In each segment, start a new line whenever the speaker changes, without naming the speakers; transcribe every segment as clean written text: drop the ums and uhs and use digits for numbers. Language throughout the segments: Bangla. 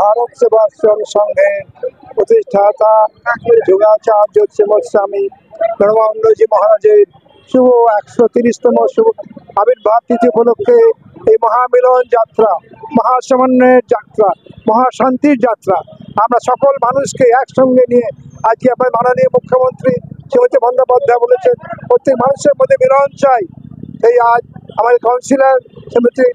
भारत सेवाश्रम संघेर प्रतिष्ठाता যোগাচার্য শ্রীমৎস্বামী প্रणवानंदजी महाराजेर शुभ 130तम शुभ आविर्भाव तिथि उपलक्षे এই মহামিলন যাত্রা, মহাসমন্বয়ের যাত্রা, মহাশান্তির যাত্রা আমরা সকল মানুষকে একসঙ্গে নিয়ে আজকে আমাদের মাননীয় মুখ্যমন্ত্রী শ্রীমতী বন্দ্যোপাধ্যায় বলেছেন প্রত্যেক মানুষের মধ্যে মিলন চাই। এই আজ আমাদের কাউন্সিলর শ্রীমতী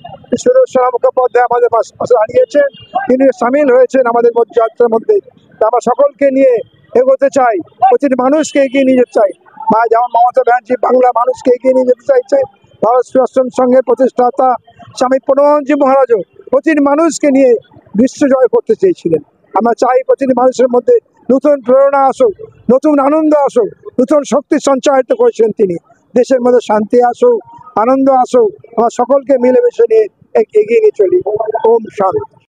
সুদর্শনা মুখোপাধ্যায় আমাদের পাশে দাঁড়িয়েছেন, তিনি সামিল হয়েছেন আমাদের যাত্রার মধ্যে। আমরা সকলকে নিয়ে এগোতে চাই, প্রতিটি মানুষকে এগিয়ে নিয়ে যেতে চাই। যেমন মমতা ব্যানার্জি বাংলা মানুষকে এগিয়ে নিয়ে যেতে চাইছে, ভারত সেবাশ্রম সংঘের প্রতিষ্ঠাতা স্বামী প্রণবানন্দজি মহারাজও প্রতিটি মানুষকে নিয়ে বিশ্ব জয় করতে চেয়েছিলেন। আমরা চাই প্রতিটি মানুষের মধ্যে নতুন প্রেরণা আসুক, নতুন আনন্দ আসুক, নতুন শক্তি সঞ্চারিত করেছিলেন তিনি। দেশের মধ্যে শান্তি আসুক, আনন্দ আসুক, আমরা সকলকে মিলেমিশে নিয়ে এগিয়ে নিয়ে চলি। ওম শান্তি।